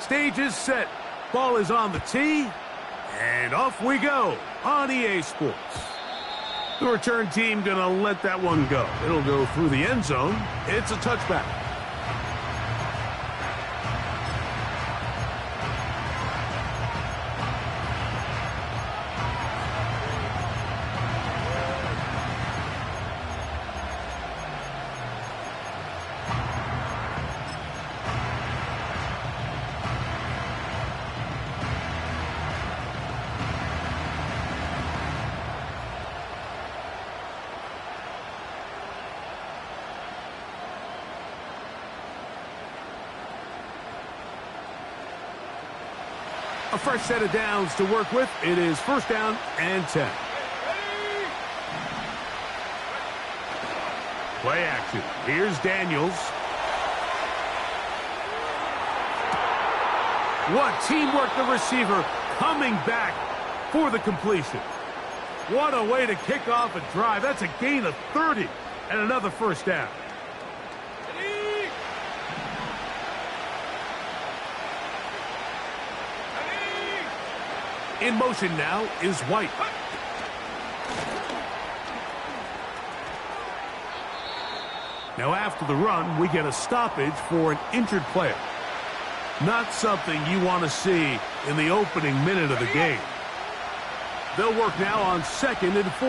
Stage is set. Ball is on the tee. And off we go on EA Sports. The return team going to let that one go. It'll go through the end zone. It's a touchback. A fresh set of downs to work with. It is first down and 10. Play action. Here's Daniels. What teamwork, the receiver coming back for the completion. What a way to kick off a drive. That's a gain of 30 and another first down. In motion now is White. Now after the run, we get a stoppage for an injured player. Not something you want to see in the opening minute of the game. They'll work now on 2nd and 4.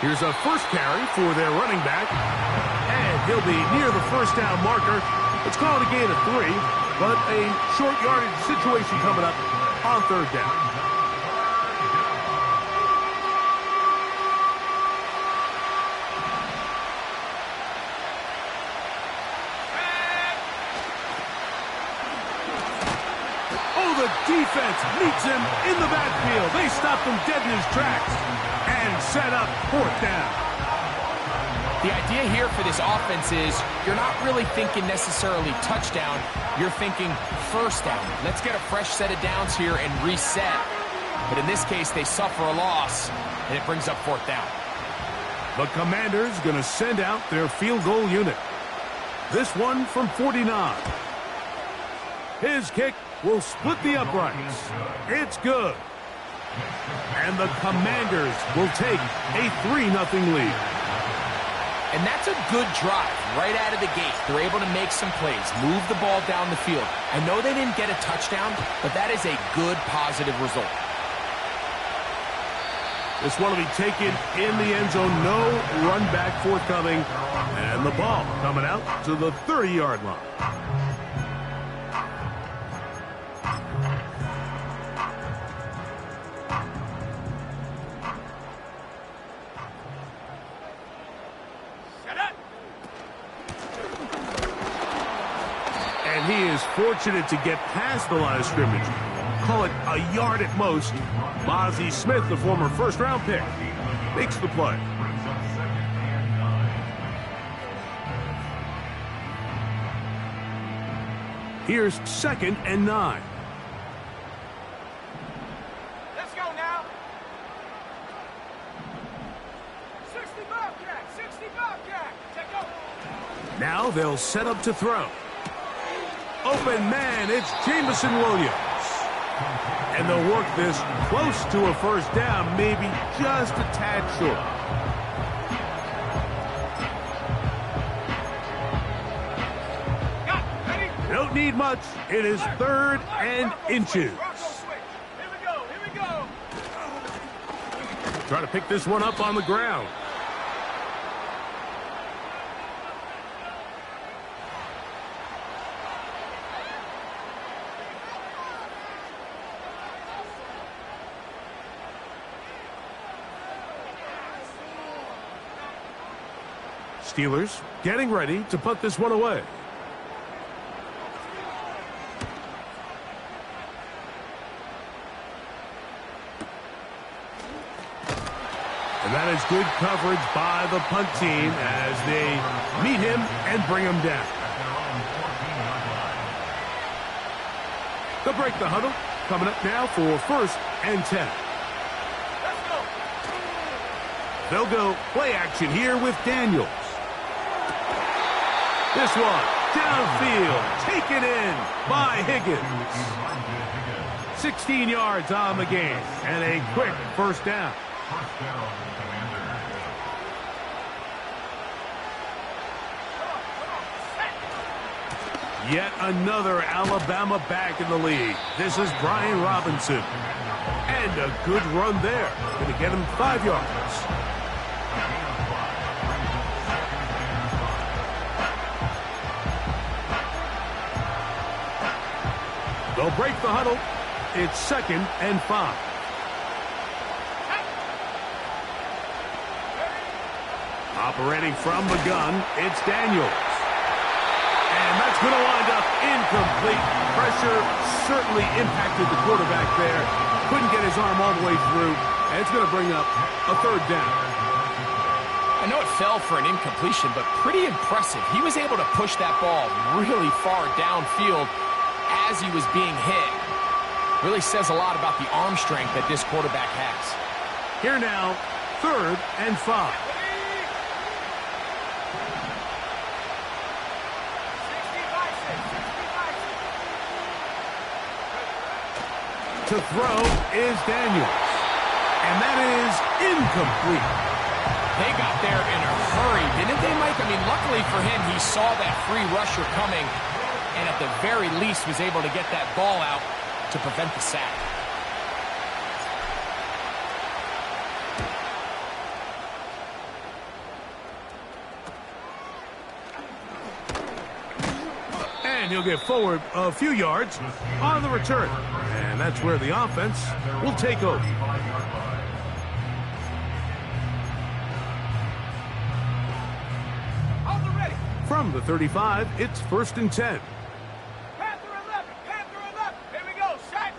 Here's a first carry for their running back. And he'll be near the first down marker. Let's call it a gain of 3. But a short yardage situation coming up on 3rd down. Oh, the defense meets him in the backfield. They stopped him dead in his tracks and set up 4th down. The idea here for this offense is you're not really thinking necessarily touchdown. You're thinking first down. Let's get a fresh set of downs here and reset. But in this case, they suffer a loss, and it brings up 4th down. The Commanders going to send out their field goal unit. This one from 49. His kick will split the uprights. It's good. And the Commanders will take a 3-0 lead. And that's a good drive right out of the gate. They're able to make some plays, move the ball down the field. I know they didn't get a touchdown, but that is a good, positive result. This one will be taken in the end zone. No run back forthcoming. And the ball coming out to the 30-yard line. He is fortunate to get past the line of scrimmage. Call it a yard at most. Mozzie Smith, the former first-round pick, makes the play. Here's 2nd and 9. Let's go now. 60 Bobcat, 60 Bobcat. Take over. Now they'll set up to throw. Open man, it's Jameson Williams. And they'll work this close to a first down, maybe just a tad short. Don't need much. It is 3rd and inches. Here we go. Try to pick this one up on the ground. Steelers getting ready to put this one away. And that is good coverage by the punt team as they meet him and bring him down. They'll break the huddle. Coming up now for 1st and 10. They'll go play action here with Daniels. This one, downfield, taken in by Higgins. 16 yards on the game, and a quick first down. Yet another Alabama back in the league. This is Brian Robinson. And a good run there. Going to get him 5 yards. They'll break the huddle. It's 2nd and 5. Operating from the gun, it's Daniels. And that's going to wind up incomplete. Pressure certainly impacted the quarterback there. Couldn't get his arm all the way through. And it's going to bring up a 3rd down. I know it fell for an incompletion, but pretty impressive. He was able to push that ball really far downfield as he was being hit. Really says a lot about the arm strength that this quarterback has. Here now, 3rd and 5. To throw is Daniels. And that is incomplete. They got there in a hurry, didn't they, Mike? I mean, luckily for him, he saw that free rusher coming and at the very least was able to get that ball out to prevent the sack. And he'll get forward a few yards on the return. And that's where the offense will take over. From the 35, it's 1st and 10. Panther 11, Panther 11. Here we go, set.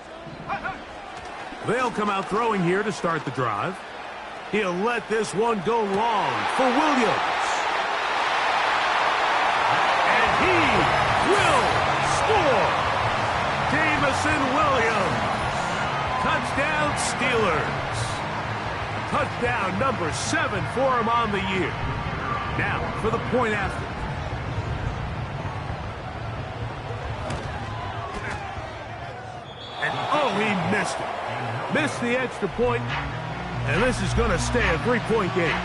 They'll come out throwing here to start the drive. He'll let this one go long for Williams. And he will score. Jamison Williams. Touchdown Steelers. Touchdown number 7 for him on the year. Now for the point after. And oh, he missed it. Missed the extra point. And this is going to stay a 3-point game.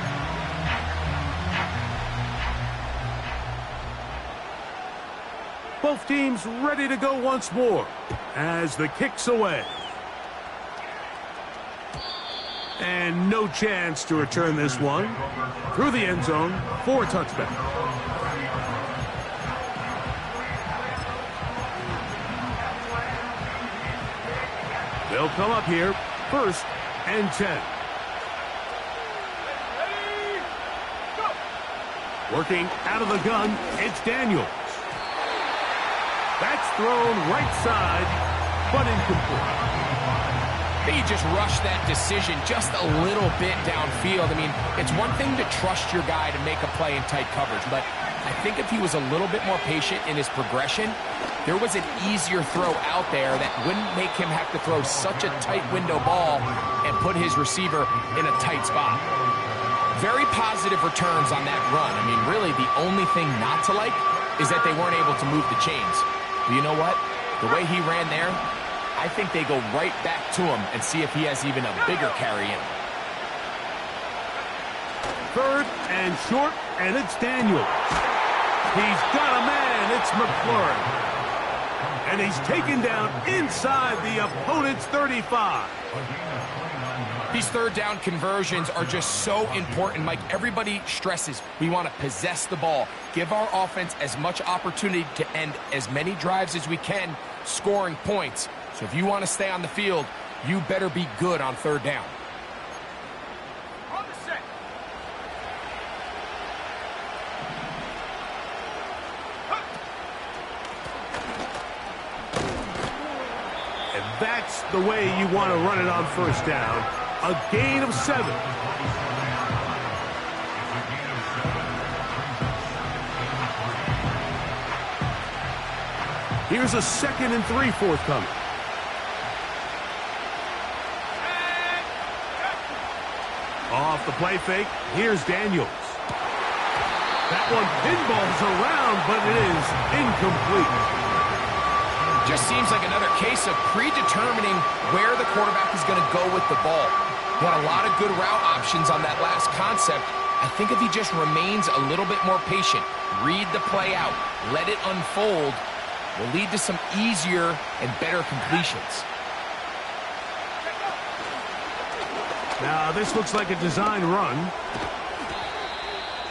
Both teams ready to go once more as the kick's away. And no chance to return this one. Through the end zone for a touchdown. They'll come up here, 1st and 10. Working out of the gun, it's Daniels. That's thrown right side, but incomplete. He just rushed that decision just a little bit downfield. I mean, it's one thing to trust your guy to make a play in tight coverage, but I think if he was a little bit more patient in his progression, there was an easier throw out there that wouldn't make him have to throw such a tight window ball and put his receiver in a tight spot. Very positive returns on that run. I mean, really, the only thing not to like is that they weren't able to move the chains. But you know what? The way he ran there, I think they go right back to him and see if he has even a bigger carry in. 3rd and short, and it's Daniels. He's got a man. It's McLaurin. And he's taken down inside the opponent's 35. These 3rd down conversions are just so important, Mike. Everybody stresses we want to possess the ball, give our offense as much opportunity to end as many drives as we can, scoring points. So if you want to stay on the field, you better be good on 3rd down. On the set. And that's the way you want to run it on 1st down. A gain of 7. Here's a 2nd and 3 forthcoming. Off the play fake, here's Daniels. That one pinballs around, but it is incomplete. Just seems like another case of predetermining where the quarterback is going to go with the ball. He had a lot of good route options on that last concept. I think if he just remains a little bit more patient, read the play out, let it unfold, will lead to some easier and better completions. Now, this looks like a design run.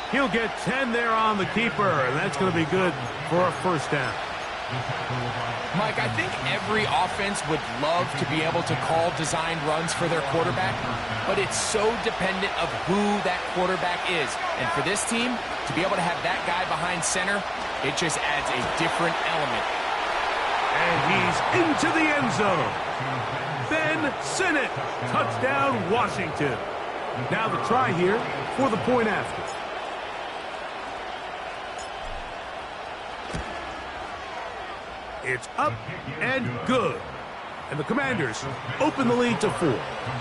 He'll get 10 there on the keeper, and that's going to be good for a first down. Mike, I think every offense would love to be able to call designed runs for their quarterback, but it's so dependent of who that quarterback is. And for this team, to be able to have that guy behind center, it just adds a different element. And he's into the end zone. Ben Sinnott, touchdown Washington. Now the try here for the point after. It's up and good. And the Commanders open the lead to 4.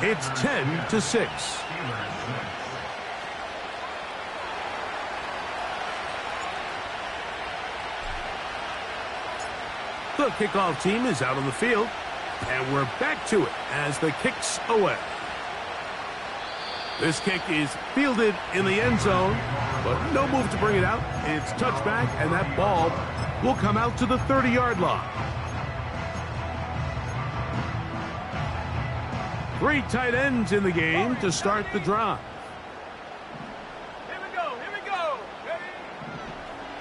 It's 10-6. The kickoff team is out on the field. And we're back to it as the kick's away. This kick is fielded in the end zone, but no move to bring it out. It's touchback, and that ball will come out to the 30-yard line. 3 tight ends in the game to start the drive. Here we go, here we go. Ready?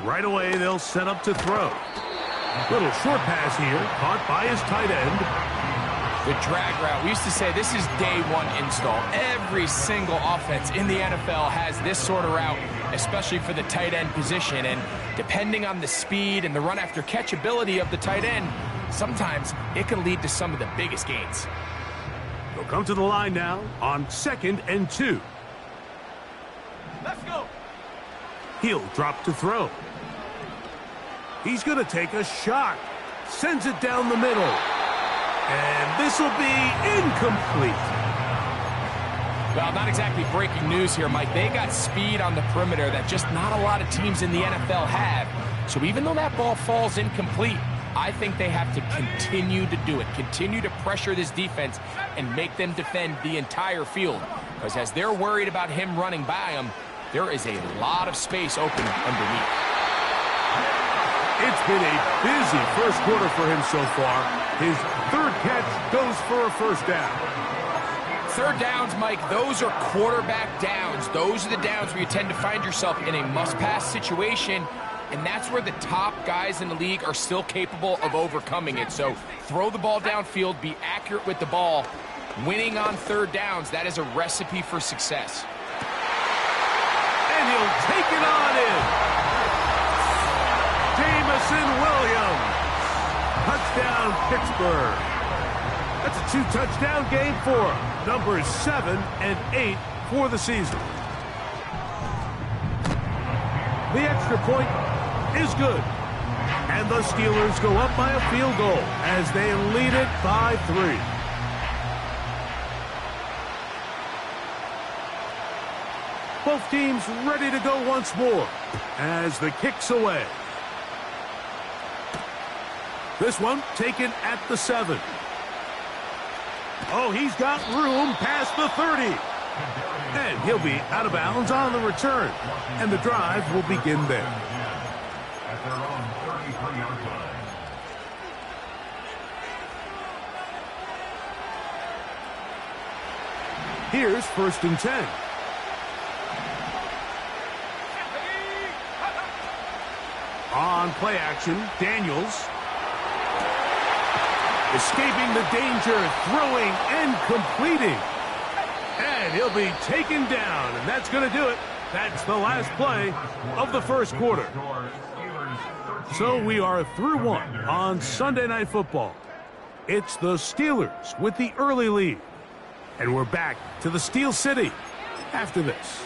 Right away, they'll set up to throw. Little short pass here, caught by his tight end. The drag route, we used to say this is day one install. Every single offense in the NFL has this sort of route, especially for the tight end position. And depending on the speed and the run after catch ability of the tight end, sometimes it can lead to some of the biggest gains. They'll come to the line now on 2nd and 2. Let's go. He'll drop to throw. He's going to take a shot. Sends it down the middle. And this will be incomplete. Well, not exactly breaking news here, Mike. They got speed on the perimeter that just not a lot of teams in the NFL have. So even though that ball falls incomplete, I think they have to continue to do it. Continue to pressure this defense and make them defend the entire field. Because as they're worried about him running by them, there is a lot of space open underneath. It's been a busy first quarter for him so far. His 3rd catch goes for a first down. 3rd downs, Mike, those are quarterback downs. Those are the downs where you tend to find yourself in a must-pass situation, and that's where the top guys in the league are still capable of overcoming it. So throw the ball downfield, be accurate with the ball. Winning on 3rd downs, that is a recipe for success. And he'll take it on in. Jameson Williams. Touchdown, Pittsburgh. That's a 2-touchdown game for him. Numbers 7 and 8 for the season. The extra point is good. And the Steelers go up by a field goal as they lead it by 3. Both teams ready to go once more as the kick's away. This one taken at the 7. Oh, he's got room past the 30. And he'll be out of bounds on the return. And the drive will begin there. At their own 33-yard line. Here's 1st and 10. On play action, Daniels. Escaping the danger, throwing and completing. And he'll be taken down, and that's going to do it. That's the last play of the first quarter. So we are through 1 on Sunday Night Football. It's the Steelers with the early lead. And we're back to the Steel City after this.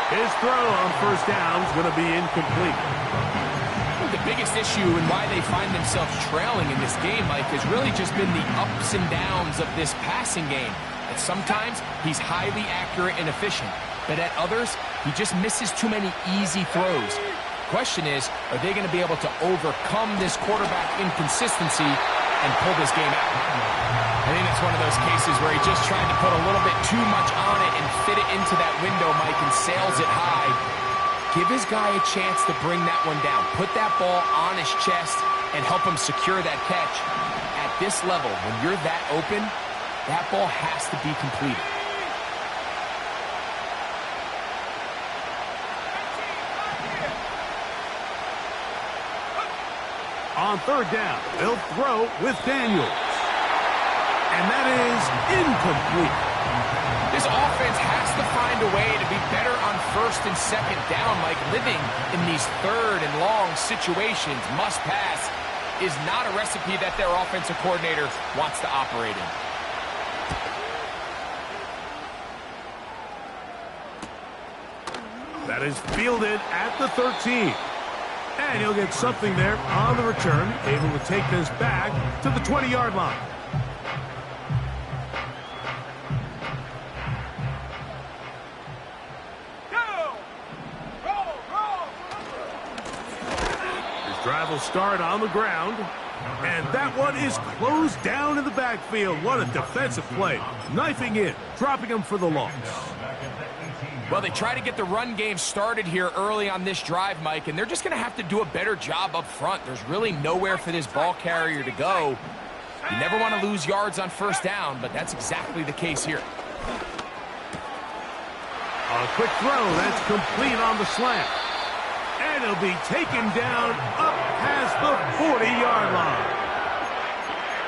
His His throw on first down is going to be incomplete. The biggest issue and why they find themselves trailing in this game, Mike, has really just been the ups and downs of this passing game. And sometimes he's highly accurate and efficient, but at others, he just misses too many easy throws. Question is, are they going to be able to overcome this quarterback inconsistency and pull this game out? I think it's one of those cases where he just tried to put a little bit too much on it and fit it into that window, Mike, and sails it high. Give his guy a chance to bring that one down. Put that ball on his chest and help him secure that catch. At this level, when you're that open, that ball has to be completed. On third down, they'll throw with Daniels. And that is incomplete. This offense has to find a way to be better on first and second down, Mike. Living in these third and long situations, must pass, is not a recipe that their offensive coordinator wants to operate in. That is fielded at the 13. And he'll get something there on the return, able to take this back to the 20-yard line. His drive will start on the ground. And that one is closed down in the backfield. What a defensive play. Knifing in, dropping him for the loss. Well, they try to get the run game started here early on this drive, Mike, and they're just going to have to do a better job up front. There's really nowhere for this ball carrier to go. You never want to lose yards on first down, but that's exactly the case here. A quick throw, that's complete on the slant. And it'll be taken down up past the 40-yard line.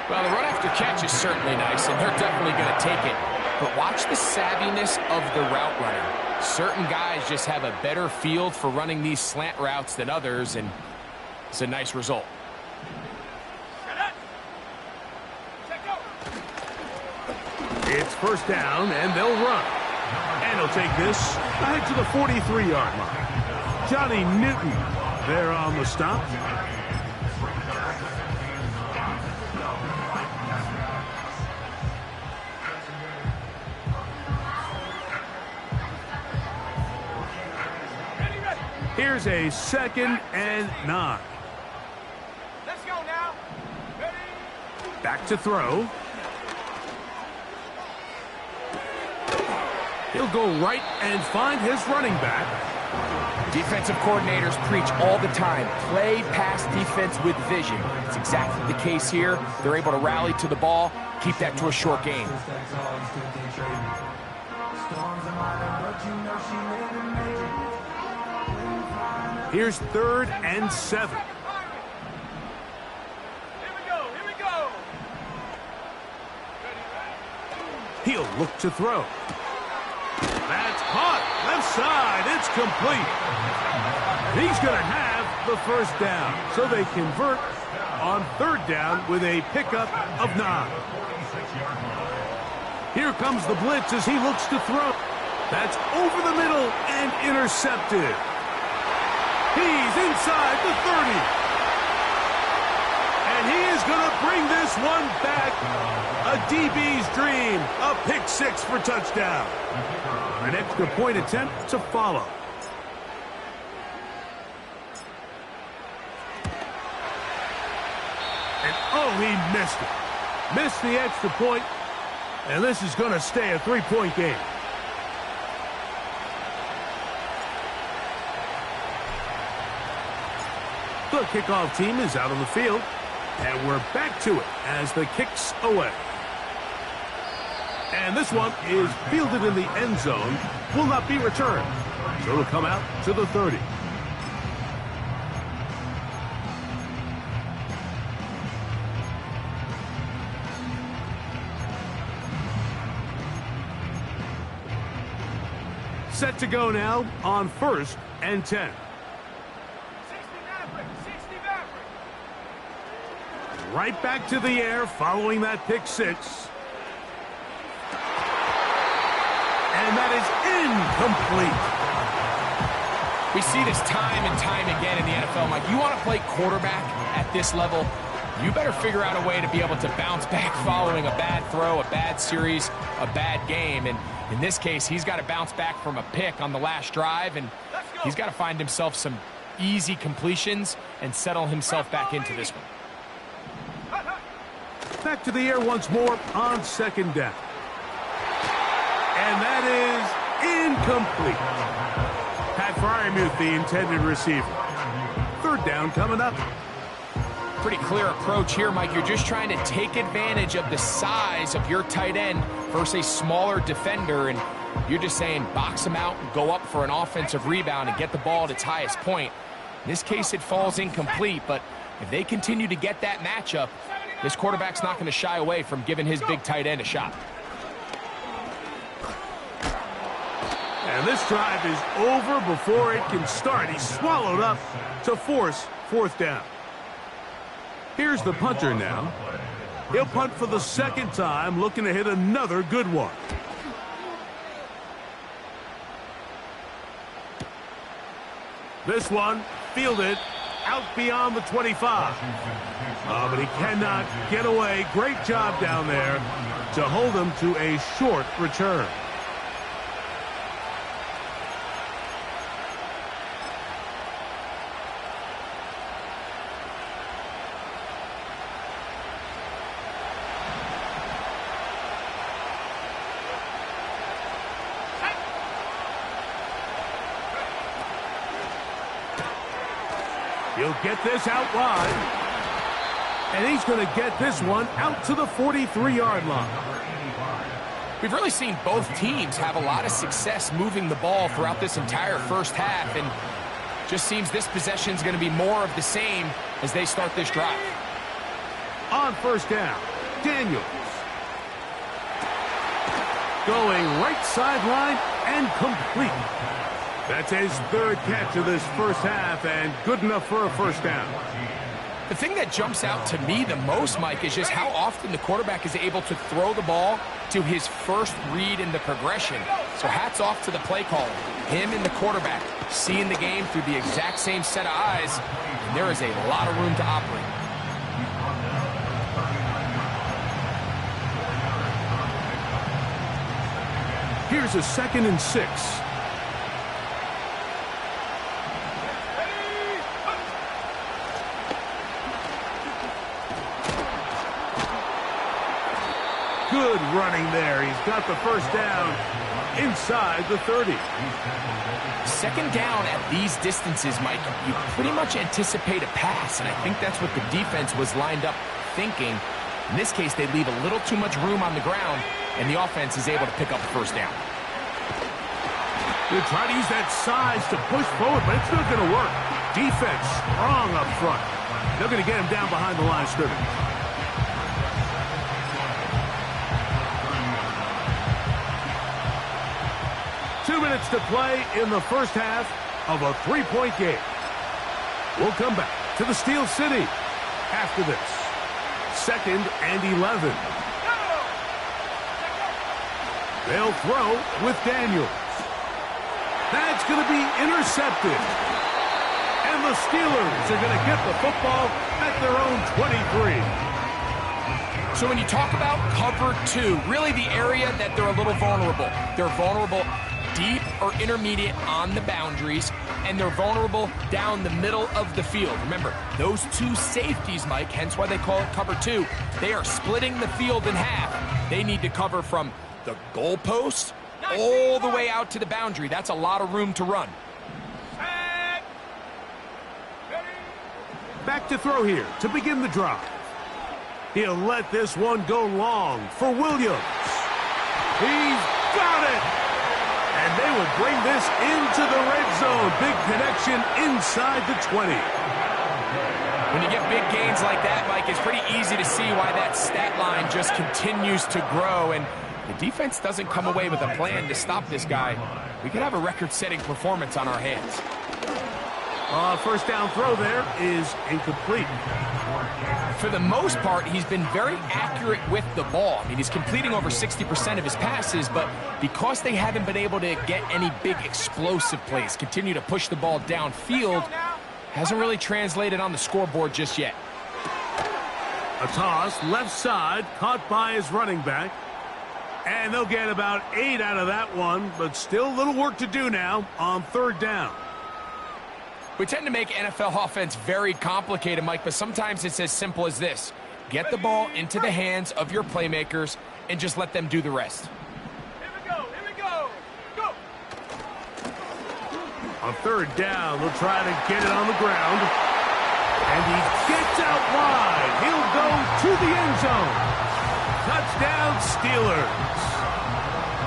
Well, the run after catch is certainly nice, and they're definitely going to take it. But watch the savviness of the route runner. Certain guys just have a better feel for running these slant routes than others, and it's a nice result. It's first down, and they'll run. And he'll take this ahead to the 43-yard line. Johnny Newton there on the stop. Here's a 2nd and 9. Let's go now. Ready? Back to throw. He'll go right and find his running back. Defensive coordinators preach all the time, play pass defense with vision. It's exactly the case here. They're able to rally to the ball, keep that to a short game. Here's 3rd and 7. Here we go. Here we go. He'll look to throw. That's caught. Left side. It's complete. He's going to have the first down. So they convert on 3rd down with a pickup of 9. Here comes the blitz as he looks to throw. That's over the middle and intercepted. He's inside the 30. And he is going to bring this one back. A DB's dream. A pick 6 for touchdown. An extra point attempt to follow. And oh, he missed it. Missed the extra point. And this is going to stay a 3-point game. The kickoff team is out on the field, and we're back to it as the kick's away. And this one is fielded in the end zone, will not be returned. So it'll come out to the 30. Set to go now on 1st and 10. 60 Maverick. Right back to the air following that pick 6. And that is incomplete. We see this time and time again in the NFL, Mike. You want to play quarterback at this level, you better figure out a way to be able to bounce back following a bad throw, a bad series, a bad game. And in this case, he's got to bounce back from a pick on the last drive, and he's got to find himself some easy completions and settle himself back into this one. Back to the air once more on second down. And that is incomplete. Pat Freiermuth, the intended receiver. Third down coming up. Pretty clear approach here, Mike. You're just trying to take advantage of the size of your tight end versus a smaller defender, and you're just saying box him out and go up for an offensive rebound and get the ball at its highest point. In this case, it falls incomplete, but if they continue to get that matchup, this quarterback's not going to shy away from giving his big tight end a shot. And this drive is over before it can start. He's swallowed up to force fourth down. Here's the punter now. He'll punt for the second time, looking to hit another good one. This one fielded out beyond the 25. But he cannot get away. Great job down there to hold him to a short return. He'll get this out wide. And he's going to get this one out to the 43-yard line. We've really seen both teams have a lot of success moving the ball throughout this entire first half, and just seems this possession is going to be more of the same as they start this drive. On first down, Daniels. Going right sideline and complete. That's his third catch of this first half, and good enough for a first down. The thing that jumps out to me the most, Mike, is just how often the quarterback is able to throw the ball to his first read in the progression. So hats off to the play caller. Him and the quarterback seeing the game through the exact same set of eyes, and there is a lot of room to operate. Here's a 2nd and 6. Good running there. He's got the first down inside the 30. Second down at these distances, Mike, you pretty much anticipate a pass, and I think that's what the defense was lined up thinking. In this case, they leave a little too much room on the ground, and the offense is able to pick up a first down. They're trying to use that size to push forward, but it's not going to work. Defense strong up front. They're going to get him down behind the line of scrimmage. Minutes to play in the first half of a 3-point game. We'll come back to the Steel City after this. 2nd and 11. They'll throw with Daniels. That's going to be intercepted. And the Steelers are going to get the football at their own 23. So when you talk about cover 2, really the area that they're a little vulnerable. They're vulnerable deep or intermediate on the boundaries, and they're vulnerable down the middle of the field. Remember, those two safeties, Mike, hence why they call it cover 2, they are splitting the field in half. They need to cover from the goalpost all the way out to the boundary. That's a lot of room to run. Back to throw here to begin the drive. He'll let this one go long for Williams. He's got it! And they would bring this into the red zone. Big connection inside the 20. When you get big gains like that, Mike, it's pretty easy to see why that stat line just continues to grow. And the defense doesn't come away with a plan to stop this guy. We could have a record-setting performance on our hands. First down throw there is incomplete. For the most part, he's been very accurate with the ball. I mean, he's completing over 60% of his passes, but because they haven't been able to get any big explosive plays, continue to push the ball downfield, hasn't really translated on the scoreboard just yet. A toss, left side, caught by his running back. And they'll get about 8 out of that one, but still a little work to do now on third down. We tend to make NFL offense very complicated, Mike, but sometimes it's as simple as this. Get the ball into the hands of your playmakers and just let them do the rest. Here we go, go! On third down, they'll try to get it on the ground. And he gets out wide. He'll go to the end zone. Touchdown, Steelers.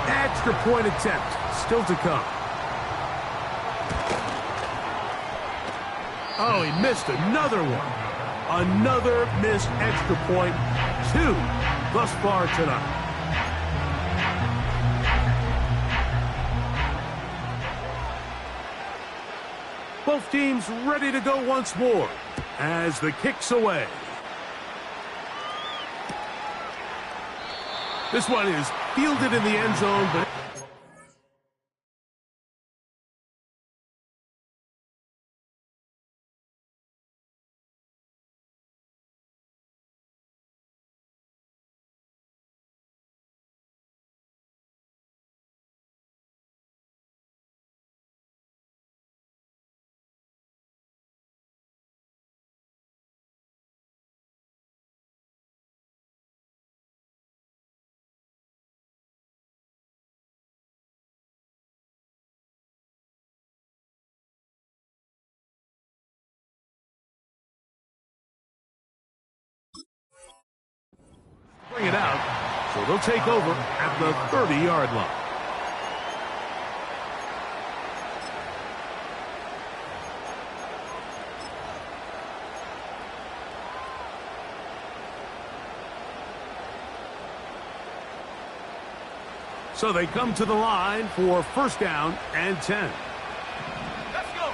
Extra point attempt still to come. Oh, he missed another one. Another missed extra point. 2 thus far tonight. Both teams ready to go once more as the kick's away. This one is fielded in the end zone, but bring it out, so they'll take over at the 30-yard line. So they come to the line for first down and 10. Let's go!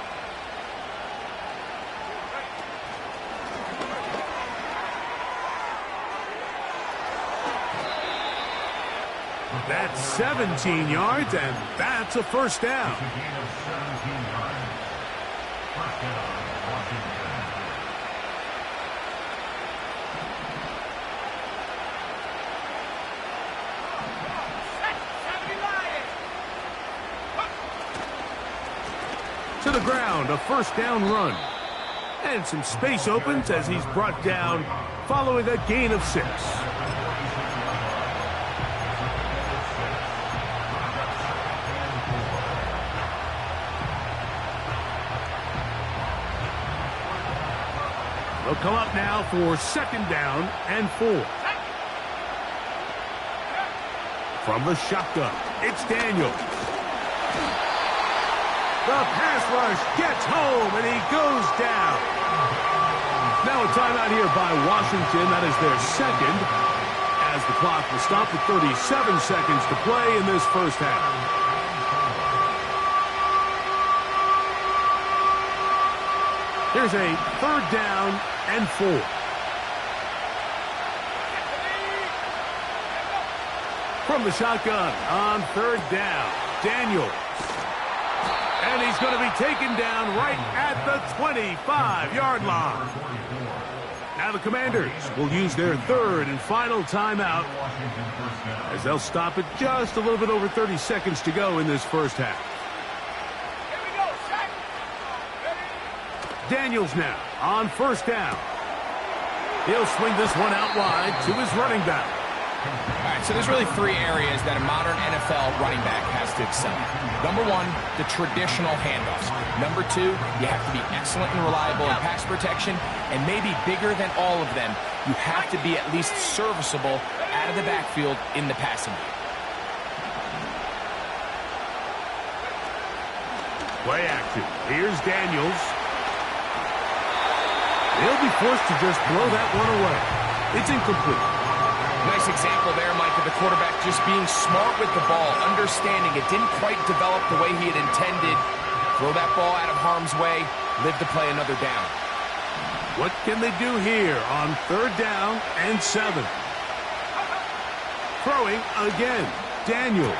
That's 17 yards, and that's a first down. It's a gain of 17 yards. First down, Washington. To the ground, a first down run. And some space opens as he's brought down following a gain of 6. They'll come up now for second down and 4. From the shotgun, it's Daniels. The pass rush gets home, and he goes down. Now a timeout here by Washington. That is their second, as the clock will stop at 37 seconds to play in this first half. Here's a third down and 4. From the shotgun on third down, Daniels. And he's going to be taken down right at the 25-yard line. Now the Commanders will use their third and final timeout as they'll stop it just a little bit over 30 seconds to go in this first half. Here we go, set! Daniels now on first down. He'll swing this one out wide to his running back. All right, so there's really 3 areas that a modern NFL running back has to excel. Number 1, the traditional handoffs. Number 2, you have to be excellent and reliable in pass protection. And maybe bigger than all of them, you have to be at least serviceable out of the backfield in the passing game. Play action. Here's Daniels. He'll be forced to just throw that one away. It's incomplete. Nice example there, Mike, of the quarterback just being smart with the ball, understanding it didn't quite develop the way he had intended. Throw that ball out of harm's way, live to play another down. What can they do here on 3rd down and 7? Throwing again, Daniel.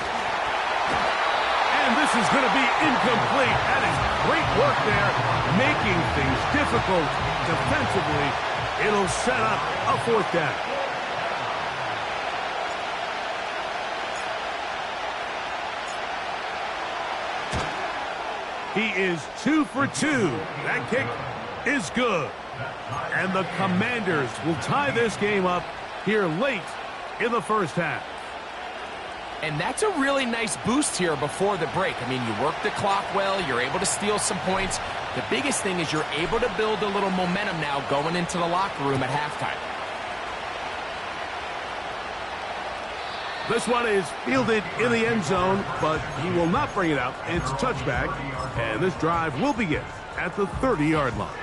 And this is going to be incomplete. That is great work there, making things difficult defensively. It'll set up a 4th down. He is 2 for 2. That kick is good. And the Commanders will tie this game up here late in the 1st half. And that's a really nice boost here before the break. I mean, you work the clock well, you're able to steal some points. The biggest thing is you're able to build a little momentum now going into the locker room at halftime. This one is fielded in the end zone, but he will not bring it out. It's touchback, and this drive will begin at the 30-yard line.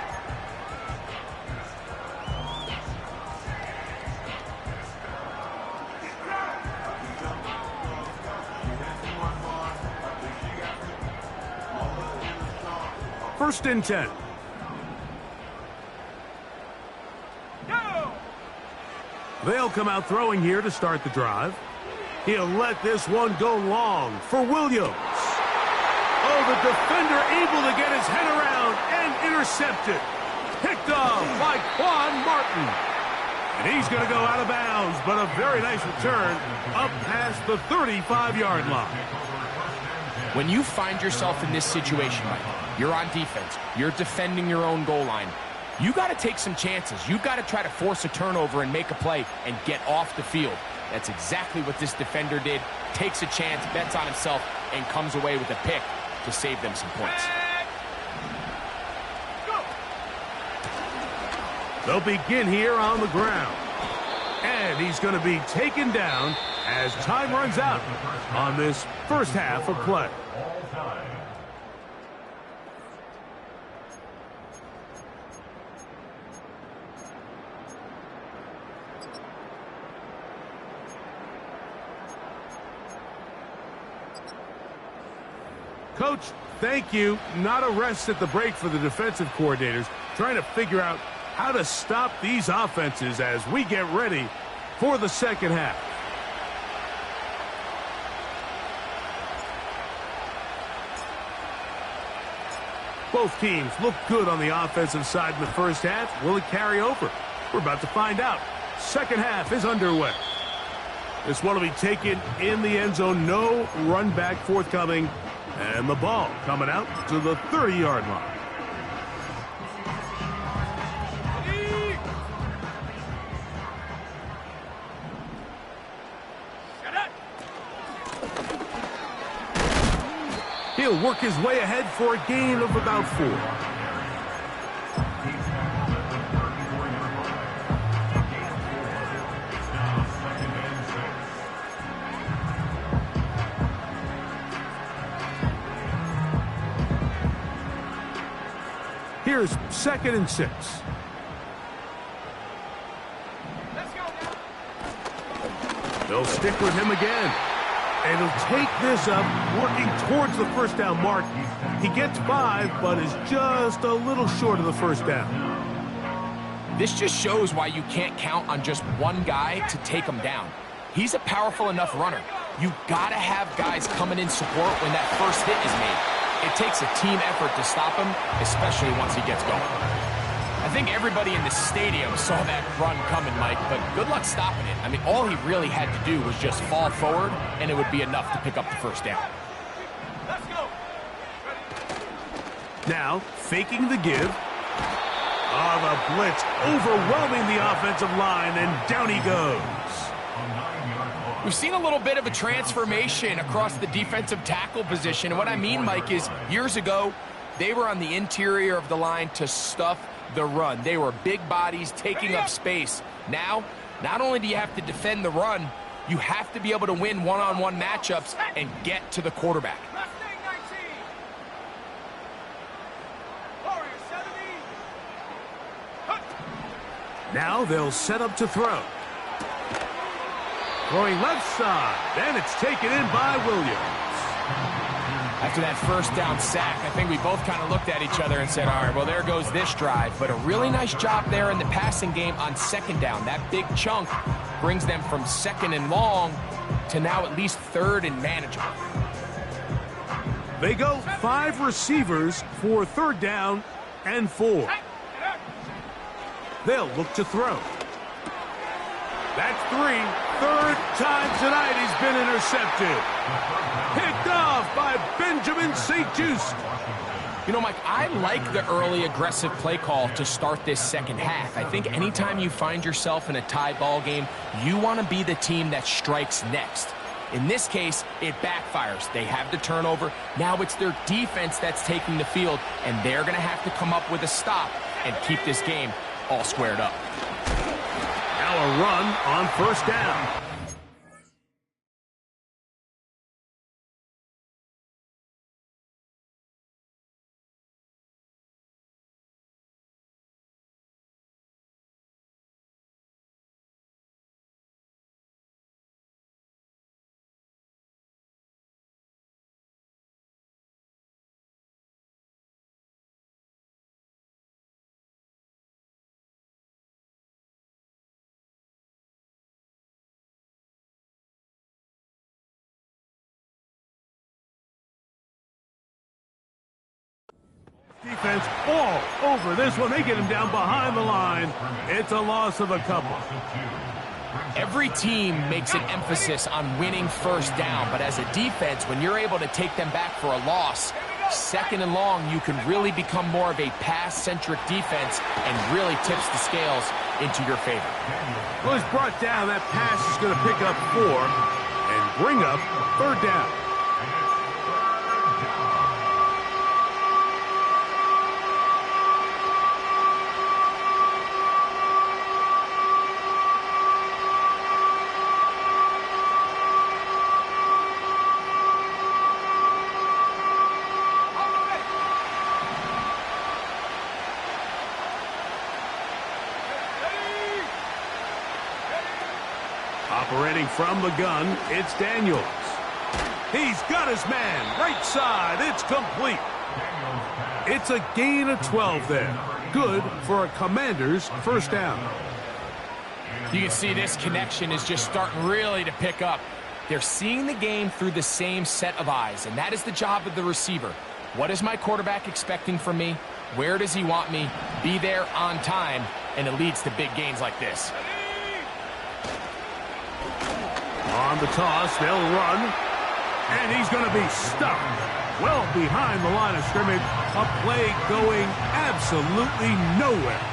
First and 10. They'll come out throwing here to start the drive. He'll let this one go long for Williams. Oh, the defender able to get his head around and intercepted. Picked off by Quan Martin. And he's going to go out of bounds, but a very nice return up past the 35-yard line. When you find yourself in this situation, Mike, you're on defense, you're defending your own goal line, you got to take some chances. You got to try to force a turnover and make a play and get off the field. That's exactly what this defender did. Takes a chance, bets on himself, and comes away with a pick to save them some points. They'll begin here on the ground. And he's going to be taken down as time runs out on this first half of play. Coach, thank you. Not a rest at the break for the defensive coordinators, trying to figure out how to stop these offenses as we get ready for the second half. Both teams look good on the offensive side in the first half. Will it carry over? We're about to find out. Second half is underway. This one will be taken in the end zone. No run back forthcoming. And the ball coming out to the 30-yard line. He'll work his way ahead for a gain of about 4. Here's 2nd and 6. Let's go now. They'll stick with him again. And he'll take this up, working towards the first down mark. He gets 5, but is just a little short of the first down. This just shows why you can't count on just one guy to take him down. He's a powerful enough runner. You got to have guys coming in support when that first hit is made. It takes a team effort to stop him, especially once he gets going. I think everybody in the stadium saw that run coming, Mike, but good luck stopping it. I mean, all he really had to do was just fall forward, and it would be enough to pick up the first down. Let's go. Now, faking the give. Oh, the blitz overwhelming the offensive line, and down he goes. We've seen a little bit of a transformation across the defensive tackle position. And what I mean, Mike, is years ago, they were on the interior of the line to stuff the run. They were big bodies taking up space. Now, not only do you have to defend the run, you have to be able to win one-on-one matchups and get to the quarterback. Mustang 19. Warrior 70. Now they'll set up to throw. Throwing left side, and it's taken in by Williams. I After that first down sack, I think we both kind of looked at each other and said, all right, well, there goes this drive. But a really nice job there in the passing game on second down. That big chunk brings them from second and long to now at least third and manageable. They go 5 receivers for third down and 4. They'll look to throw. That's 3. Third time tonight he's been intercepted. Picked off by Benjamin St-Juste. You know, Mike, I like the early aggressive play call to start this second half. I think anytime you find yourself in a tie ball game, you want to be the team that strikes next. In this case, it backfires. They have the turnover. Now it's their defense that's taking the field, and they're going to have to come up with a stop and keep this game all squared up. Now a run on first down. Defense all over this one. They get him down behind the line. It's a loss of a couple. Every team makes an emphasis on winning first down, but as a defense, when you're able to take them back for a loss, second and long, you can really become more of a pass-centric defense and really tips the scales into your favor. Well, it's brought down. That pass is going to pick up 4 and bring up third down. Operating from the gun, it's Daniels. He's got his man, right side, it's complete. It's a gain of 12 there. Good for a Commanders first down. You can see this connection is just starting really to pick up. They're seeing the game through the same set of eyes, and that is the job of the receiver. What is my quarterback expecting from me? Where does he want me? Be there on time, and it leads to big gains like this. On the toss, they'll run, and he's going to be stuck well behind the line of scrimmage. A play going absolutely nowhere.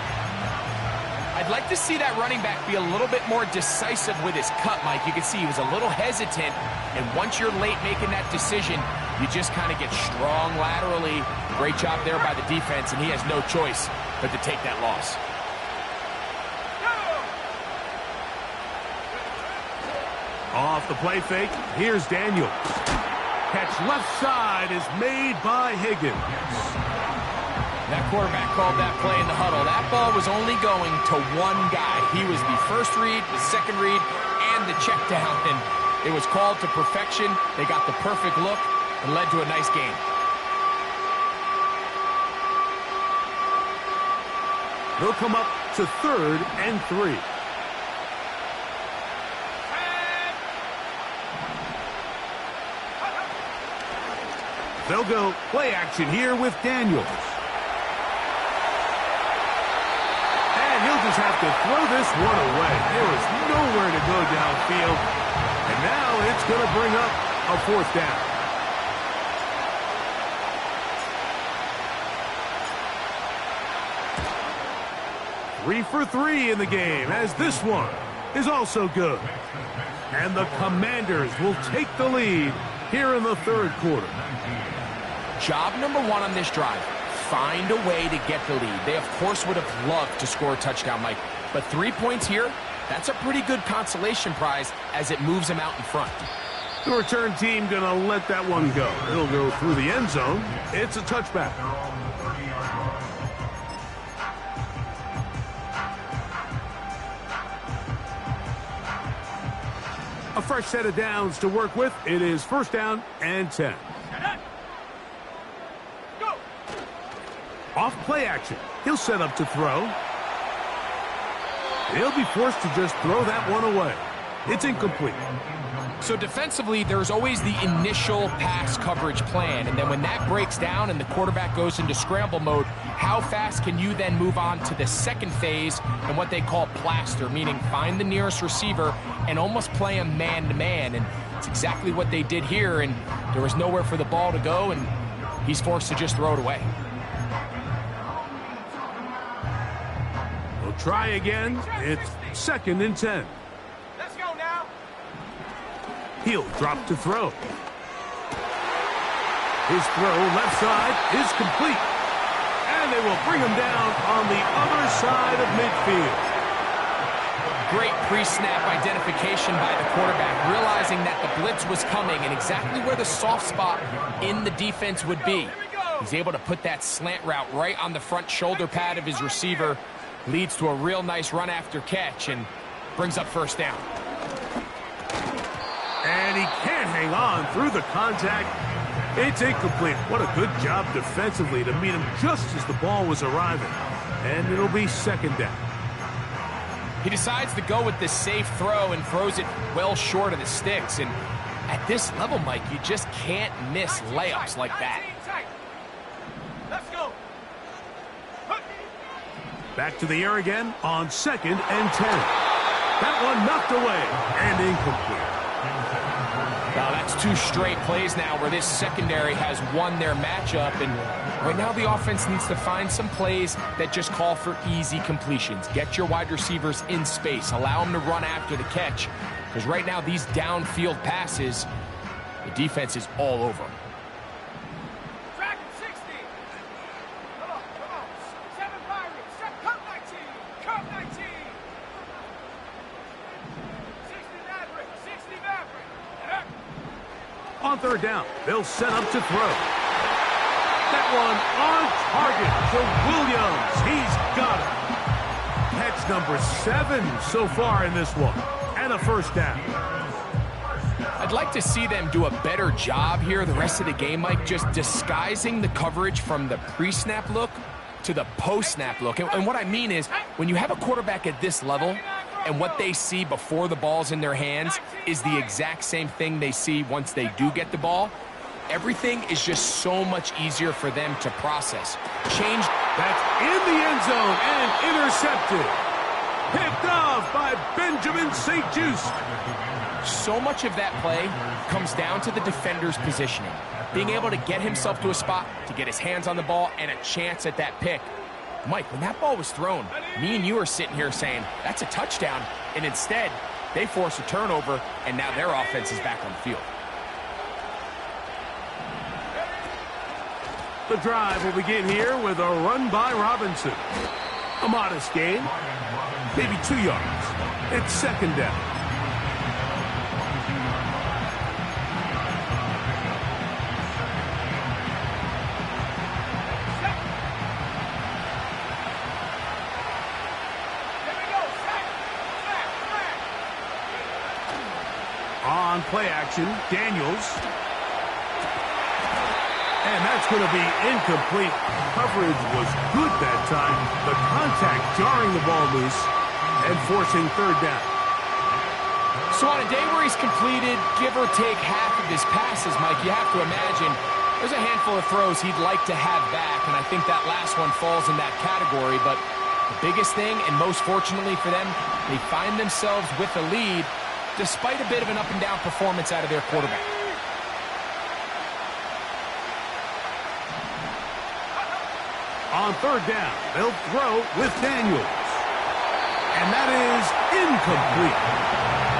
I'd like to see that running back be a little bit more decisive with his cut, Mike. You can see he was a little hesitant, and once you're late making that decision, you just kind of get strong laterally. Great job there by the defense, and he has no choice but to take that loss. Off the play fake, here's Daniels. Catch left side is made by Higgins. That quarterback called that play in the huddle. That ball was only going to one guy. He was the first read, the second read, and the check down. And it was called to perfection. They got the perfect look and led to a nice game. They'll come up to 3rd and 3. They'll go play action here with Daniels. And he'll just have to throw this one away. There is nowhere to go downfield. And now it's going to bring up a 4th down. Three for 3 in the game, as this one is also good. And the Commanders will take the lead here in the 3rd quarter. Job number 1 on this drive, find a way to get the lead. They, of course, would have loved to score a touchdown, Mike. But 3 points here, that's a pretty good consolation prize as it moves them out in front. The return team going to let that one go. It'll go through the end zone. It's a touchback. A fresh set of downs to work with. It is 1st down and 10. Play action. He'll set up to throw. He'll be forced to just throw that one away. It's incomplete. So defensively, there's always the initial pass coverage plan, and then when that breaks down and the quarterback goes into scramble mode, how fast can you then move on to the second phase and what they call plaster, meaning find the nearest receiver and almost play him man-to-man, and it's exactly what they did here, and there was nowhere for the ball to go, and he's forced to just throw it away. We'll try again. It's 2nd and 10. Let's go now. He'll drop to throw. His throw left side is complete. And they will bring him down on the other side of midfield. Great pre-snap identification by the quarterback, realizing that the blitz was coming and exactly where the soft spot in the defense would be. He's able to put that slant route right on the front shoulder pad of his receiver. Leads to a real nice run after catch and brings up 1st down. And he can't hang on through the contact. It's incomplete. What a good job defensively to meet him just as the ball was arriving. And it'll be 2nd down. He decides to go with the safe throw and throws it well short of the sticks. And at this level, Mike, you just can't miss layups like that. Let's go. Back to the air again on 2nd and 10. That one knocked away and incomplete. Now that's 2 straight plays now where this secondary has won their matchup, and right now the offense needs to find some plays that just call for easy completions. Get your wide receivers in space. Allow them to run after the catch, because right now these downfield passes, the defense is all over them. Dragon 60. Come on. 7 Pirates. Cup 19. Cup 19. 60 Maverick. 60 Maverick. On 3rd down, they'll set up to throw. That one on target to Williams. He's got it. Catch number 7 so far in this one. And a 1st down. I'd like to see them do a better job here the rest of the game, Mike, just disguising the coverage from the pre-snap look to the post-snap look. And what I mean is, when you have a quarterback at this level and what they see before the ball's in their hands is the exact same thing they see once they do get the ball, everything is just so much easier for them to process. Change. That's in the end zone and intercepted. Picked off by Benjamin St-Juste. So much of that play comes down to the defender's positioning. Being able to get himself to a spot, to get his hands on the ball, and a chance at that pick. Mike, when that ball was thrown, me and you are sitting here saying, that's a touchdown, and instead, they force a turnover, and now their offense is back on the field. The drive will begin here with a run by Robinson. A modest gain, maybe 2 yards. It's 2nd down. On play action, Daniels. And that's going to be incomplete. Coverage was good that time. The contact jarring the ball loose and forcing 3rd down. So on a day where he's completed, give or take half of his passes, Mike, you have to imagine there's a handful of throws he'd like to have back, and I think that last one falls in that category. But the biggest thing, and most fortunately for them, they find themselves with a lead despite a bit of an up-and-down performance out of their quarterback. On 3rd down, they'll throw with Daniels. And that is incomplete.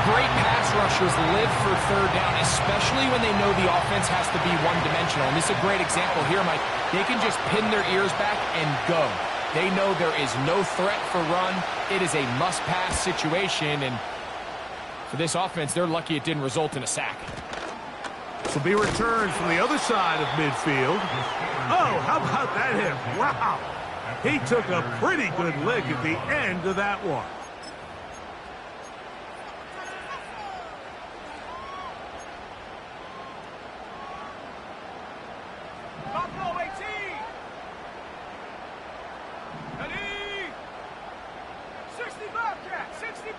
Great pass rushers live for 3rd down, especially when they know the offense has to be one-dimensional. And this is a great example here, Mike. They can just pin their ears back and go. They know there is no threat for run. It is a must-pass situation, and for this offense, they're lucky it didn't result in a sack. This will be returned from the other side of midfield. Oh, how about that hit? Wow. He took a pretty good lick at the end of that one. Buffalo 18.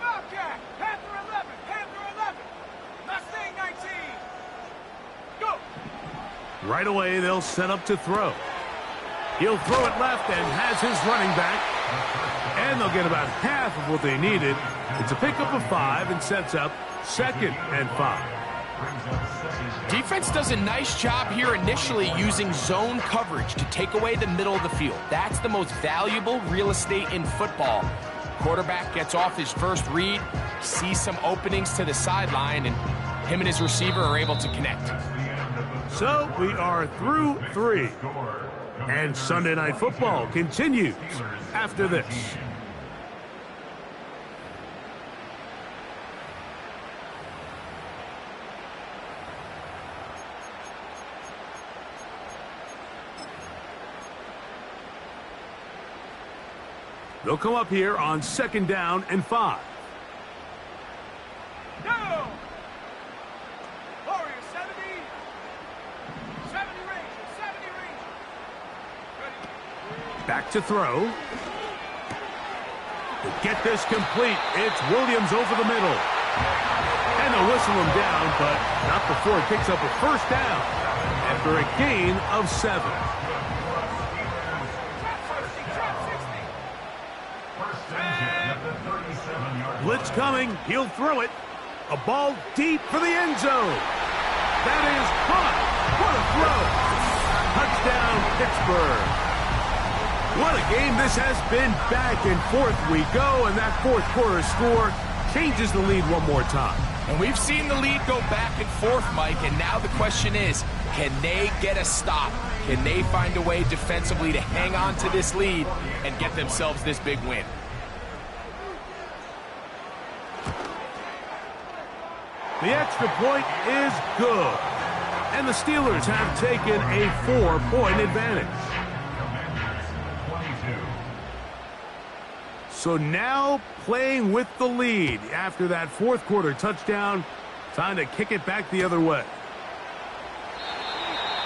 Bobcat. Panther 11. Panther 11. Mustang 19. Go. Right away, they'll set up to throw. He'll throw it left and has his running back. And they'll get about half of what they needed. It's a pickup of 5 and sets up 2nd and 5. Defense does a nice job here initially using zone coverage to take away the middle of the field. That's the most valuable real estate in football. Quarterback gets off his first read, sees some openings to the sideline, and him and his receiver are able to connect. So we are through 3. And Sunday Night Football continues after this. They'll come up here on 2nd down and 5. Go. Warriors 70. 70 Rangers. 70 Rangers. Ready. Back to throw. To get this complete, it's Williams over the middle. And they'll whistle him down, but not before he picks up a 1st down after a gain of 7. Blitz coming. He'll throw it. A ball deep for the end zone. That is caught. What a throw. Touchdown, Pittsburgh. What a game this has been. Back and forth we go, and that 4th quarter score changes the lead one more time. And we've seen the lead go back and forth, Mike, and now the question is, can they get a stop? Can they find a way defensively to hang on to this lead and get themselves this big win? The extra point is good. And the Steelers have taken a 4-point advantage. So now playing with the lead after that 4th quarter touchdown. Time to kick it back the other way.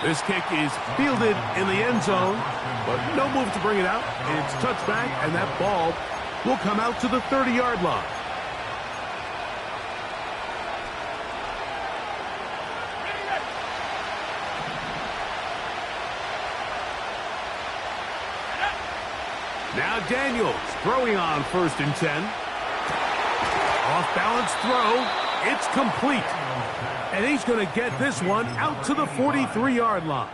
This kick is fielded in the end zone, but no move to bring it out. It's touchback, and that ball will come out to the 30-yard line. Now Daniels throwing on 1st and 10. Off balance throw. It's complete. And he's going to get this one out to the 43-yard line.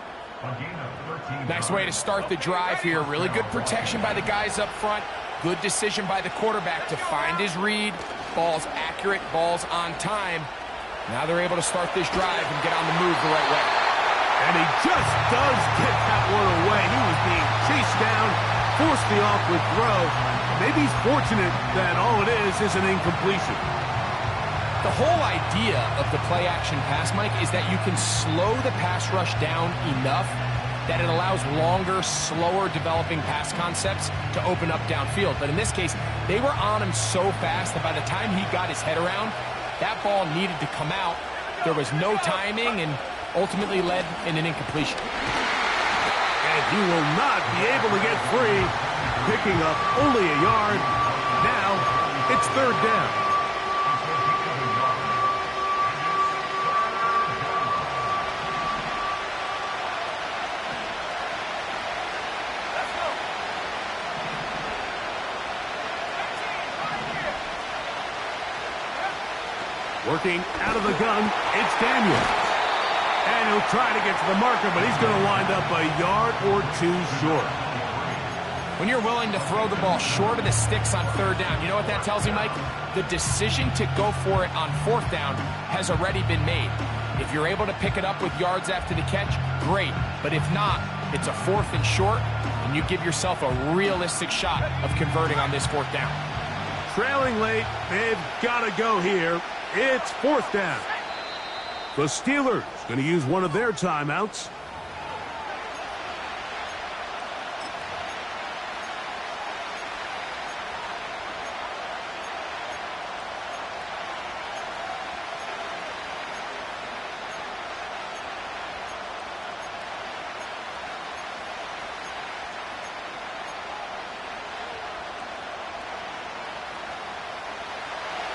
Nice way to start the drive here. Really good protection by the guys up front. Good decision by the quarterback to find his read. Ball's accurate, ball's on time. Now they're able to start this drive and get on the move the right way. And he just does get that one away. He was being chased down, forced the awkward throw. Maybe he's fortunate that all it is an incompletion. The whole idea of the play-action pass, Mike, is that you can slow the pass rush down enough that it allows longer, slower developing pass concepts to open up downfield. But in this case, they were on him so fast that by the time he got his head around, that ball needed to come out. There was no timing and ultimately led in an incompletion. And he will not be able to get free, picking up only a yard. Now it's 3rd down. Working out of the gun, it's Daniels. And he'll try to get to the marker, but he's going to wind up a yard or 2 short. When you're willing to throw the ball short of the sticks on 3rd down, you know what that tells you, Mike? The decision to go for it on 4th down has already been made. If you're able to pick it up with yards after the catch, great. But if not, it's a 4th and short, and you give yourself a realistic shot of converting on this 4th down. Trailing late, they've got to go here. It's 4th down. The Steelers going to use one of their timeouts.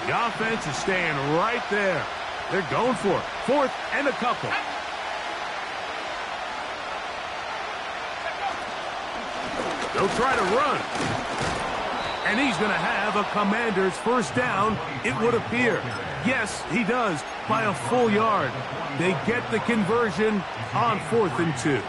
The offense is staying right there. They're going for it. 4th and a couple. They'll try to run. And he's going to have a Commanders first down, it would appear. Yes, he does, by a full yard. They get the conversion on 4th and 2.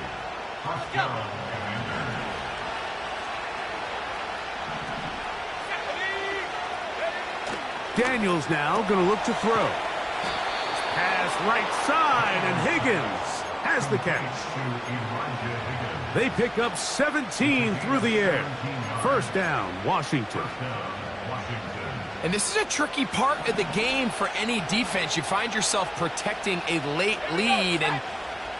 Daniels now going to look to throw. Pass right side, and Higgins has the catch. They pick up 17 through the air. First down, Washington. And this is a tricky part of the game for any defense. You find yourself protecting a late lead, and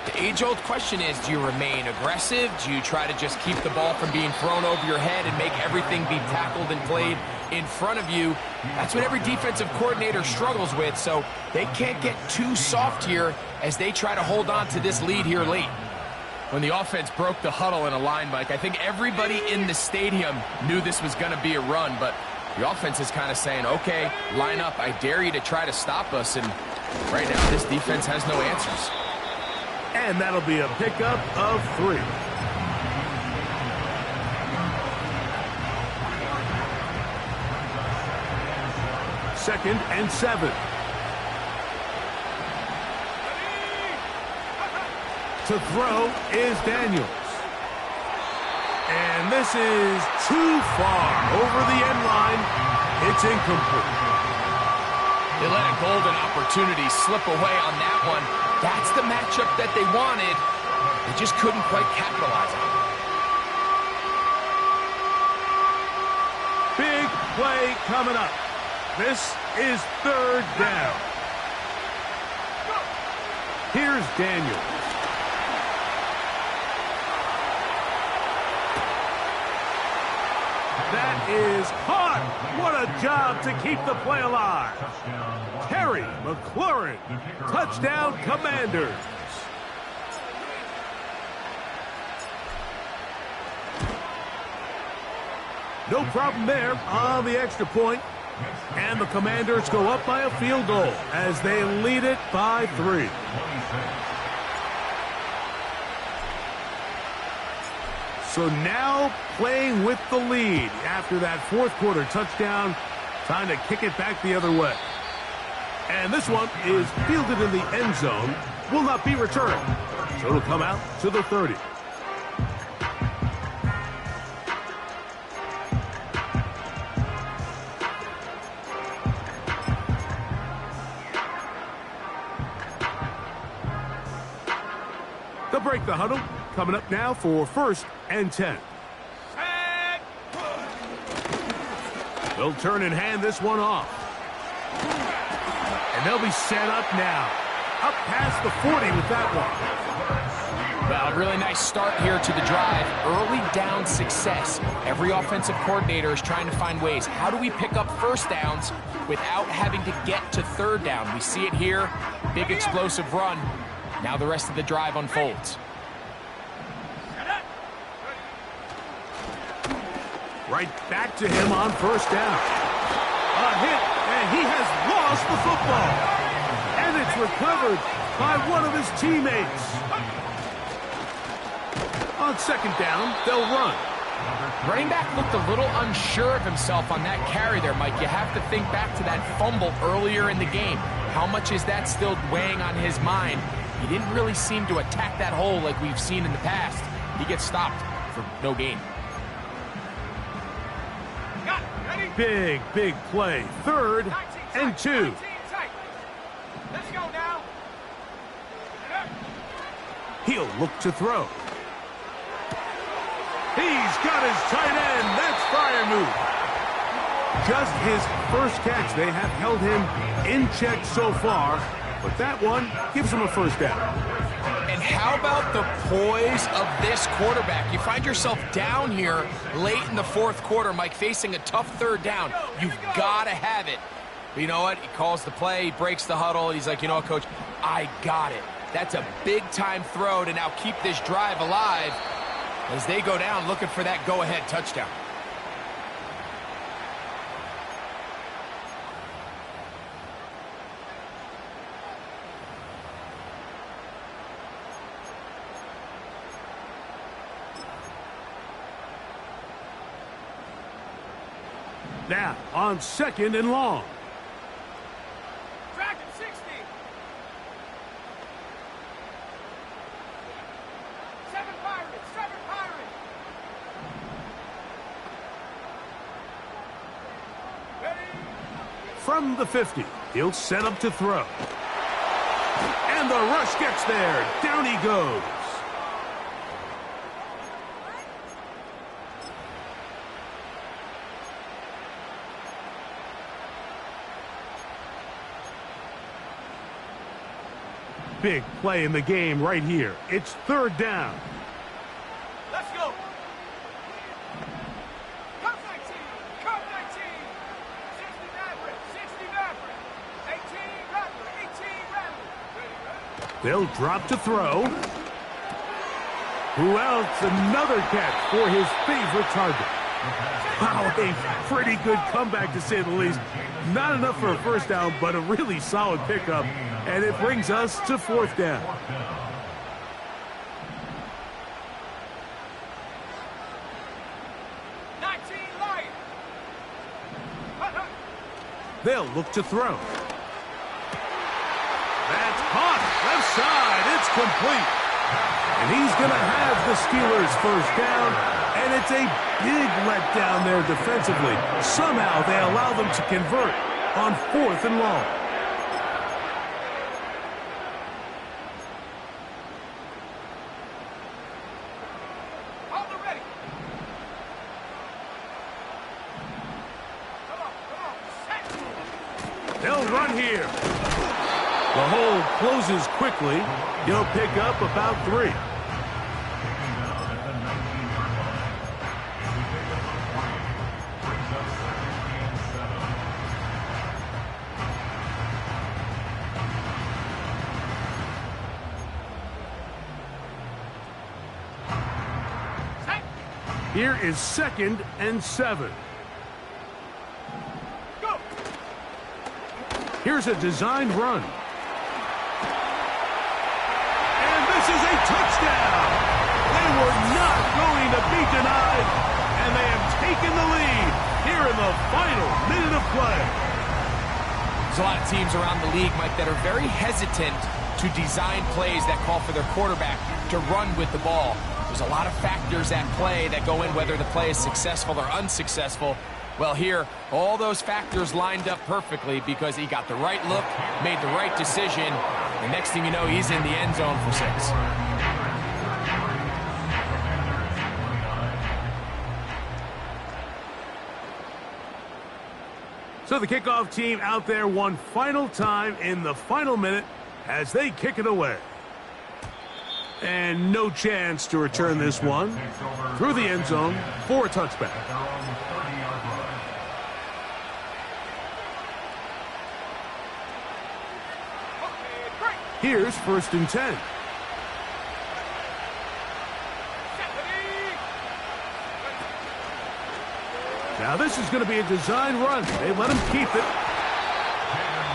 the age-old question is, do you remain aggressive? Do you try to just keep the ball from being thrown over your head and make everything be tackled and played in front of you? That's what every defensive coordinator struggles with, so they can't get too soft here as they try to hold on to this lead here late. When the offense broke the huddle in a line, Mike, I think everybody in the stadium knew this was going to be a run, but the offense is kind of saying, okay, line up, I dare you to try to stop us, and right now this defense has no answers. And that'll be a pickup of 3. Second and 7. To throw is Daniels. And this is too far over the end line. It's incomplete. They let a golden opportunity slip away on that one. That's the matchup that they wanted. They just couldn't quite capitalize on it. Big play coming up. This is 3rd down. Here's Daniels. That is caught. What a job to keep the play alive. Terry McLaurin. Touchdown, Commanders. No problem there on the extra point. And the Commanders go up by a field goal as they lead it by 3. So now playing with the lead after that 4th quarter touchdown. Time to kick it back the other way. And this one is fielded in the end zone. Will not be returned. So it'll come out to the 30. They'll break the huddle. Coming up now for 1st and 10. They'll turn and hand this one off. And they'll be set up now. Up past the 40 with that one. Well, really nice start here to the drive. Early down success. Every offensive coordinator is trying to find ways. How do we pick up first downs without having to get to 3rd down? We see it here. Big explosive run. Now the rest of the drive unfolds. Right back to him on 1st down. A hit, and he has lost the football. And it's recovered by one of his teammates. On 2nd down, they'll run. Running back looked a little unsure of himself on that carry there, Mike. You have to think back to that fumble earlier in the game. How much is that still weighing on his mind? He didn't really seem to attack that hole like we've seen in the past. He gets stopped for no gain. Big, big play. 3rd and 2. Let's go now. He'll look to throw. He's got his tight end. That's Freiermuth. Just his first catch. They have held him in check so far, but that one gives him a first down. And how about the poise of this quarterback? You find yourself down here late in the 4th quarter, Mike, facing a tough 3rd down. You've got to have it. But you know what? He calls the play, he breaks the huddle. He's like, you know what, Coach? I got it. That's a big-time throw to now keep this drive alive as they go down looking for that go-ahead touchdown. Now, on 2nd and long. Dragon 60. 7 Pirates. 7 Pirates. Ready? From the 50, he'll set up to throw. And the rush gets there. Down he goes. Big play in the game right here. It's 3rd down. Let's go. Come 19. Come 19. 60 Maverick. 60 Maverick. 18 Rattler. 18 Rattler. Ready, ready? They'll drop to throw. Who else? Another catch for his favorite target. Wow, a pretty good comeback to say the least. Not enough for a first down, but a really solid pickup. And it brings us to 4th down. They'll look to throw. That's caught. Left side. It's complete. And he's going to have the Steelers' first down. And it's a big letdown there defensively. Somehow they allow them to convert on 4th and long. They'll run here. The hole closes quickly. He'll pick up about 3. Here is 2nd and 7. Here's a designed run. And this is a touchdown. They were not going to be denied, and they have taken the lead here in the final minute of play. There's a lot of teams around the league, Mike, that are very hesitant to design plays that call for their quarterback to run with the ball. There's a lot of factors at play that go in whether the play is successful or unsuccessful. Well, here, all those factors lined up perfectly because he got the right look, made the right decision, and next thing you know, he's in the end zone for 6. So the kickoff team out there one final time in the final minute as they kick it away. And no chance to return this one through the end zone for a touchback. Here's 1st and 10. Now this is going to be a design run. They let him keep it.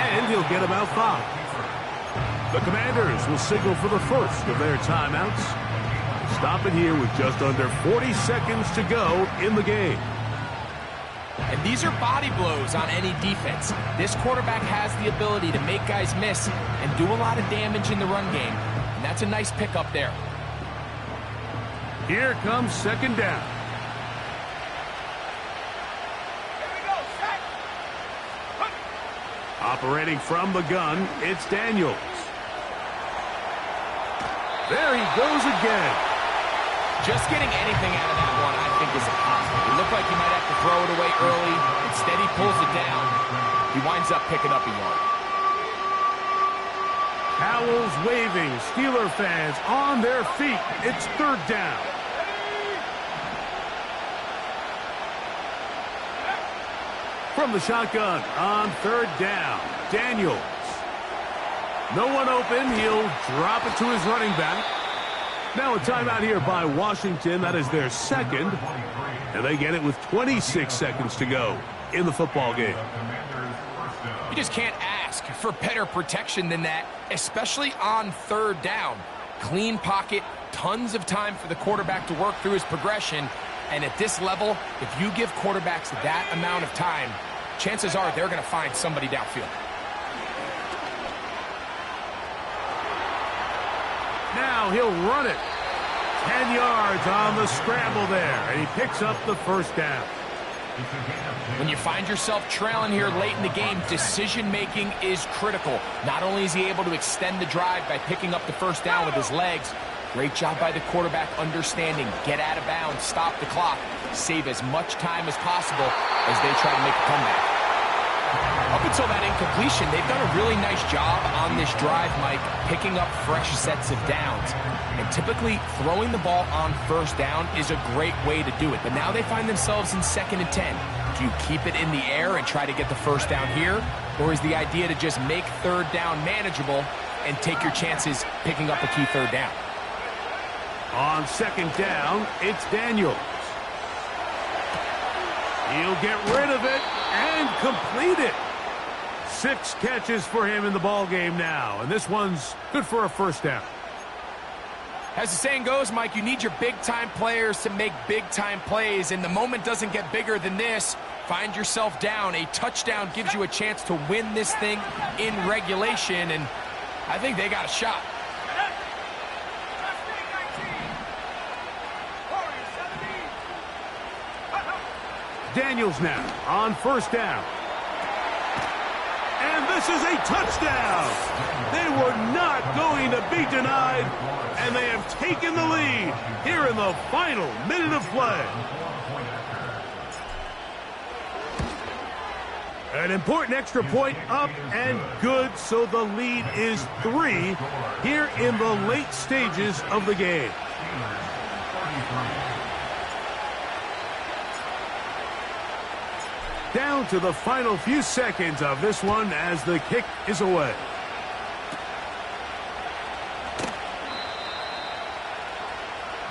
And he'll get about 5. The Commanders will signal for the first of their timeouts. Stop it here with just under 40 seconds to go in the game. And these are body blows on any defense. This quarterback has the ability to make guys miss and do a lot of damage in the run game. And that's a nice pickup there. Here comes 2nd down. Here we go, set. Operating from the gun, it's Daniels. There he goes again. Just getting anything out of that one, I think, is impossible. It looked like he might have to throw it away early. Instead, he pulls it down. He winds up picking up a yard. Towels waving, Steeler fans on their feet. It's 3rd down. From the shotgun on 3rd down, Daniels. No one open. He'll drop it to his running back. Now a timeout here by Washington. That is their 2nd. And they get it with 26 seconds to go in the football game. You just can't ask for better protection than that, especially on 3rd down. Clean pocket, tons of time for the quarterback to work through his progression, And at this level, if you give quarterbacks that amount of time, chances are they're going to find somebody downfield. Now he'll run it. 10 yards on the scramble there, and he picks up the first down. When you find yourself trailing here late in the game, decision-making is critical. Not only is he able to extend the drive by picking up the first down with his legs, great job by the quarterback understanding, get out of bounds, stop the clock, save as much time as possible as they try to make a comeback. Up until that incompletion, they've done a really nice job on this drive, Mike, picking up fresh sets of downs. And typically, throwing the ball on first down is a great way to do it. But now they find themselves in 2nd and 10. Do you keep it in the air and try to get the first down here? Or is the idea to just make 3rd down manageable and take your chances picking up a key 3rd down? On 2nd down, it's Daniels. He'll get rid of it and complete it. 6 catches for him in the ballgame now, and this one's good for a first down. As the saying goes, Mike, you need your big-time players to make big-time plays, and the moment doesn't get bigger than this. Find yourself down. A touchdown gives you a chance to win this thing in regulation, and I think they got a shot. Daniels now on 1st down. And this is a touchdown. They were not going to be denied, and they have taken the lead here in the final minute of play. An important extra point up and good, so the lead is 3 here in the late stages of the game. Down to the final few seconds of this one as the kick is away.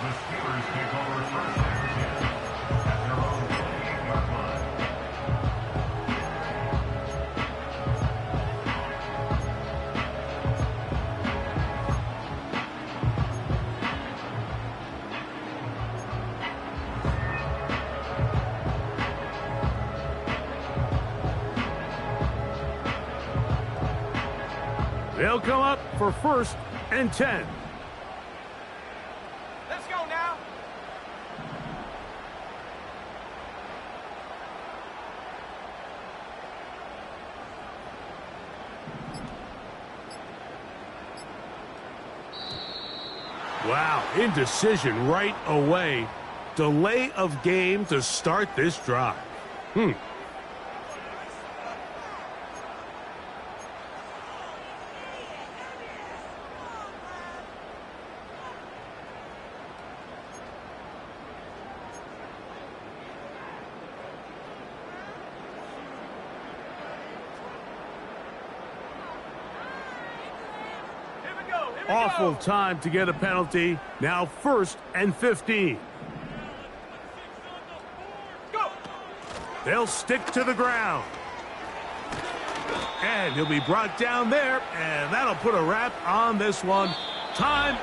The Steelers take over 1st and 10 at their own 28-yard line. They'll come up for 1st and 10. Let's go now. Wow, indecision right away. Delay of game to start this drive. Awful time to get a penalty. Now 1st and 15. Go. They'll stick to the ground. And he'll be brought down there, and that'll put a wrap on this one. Time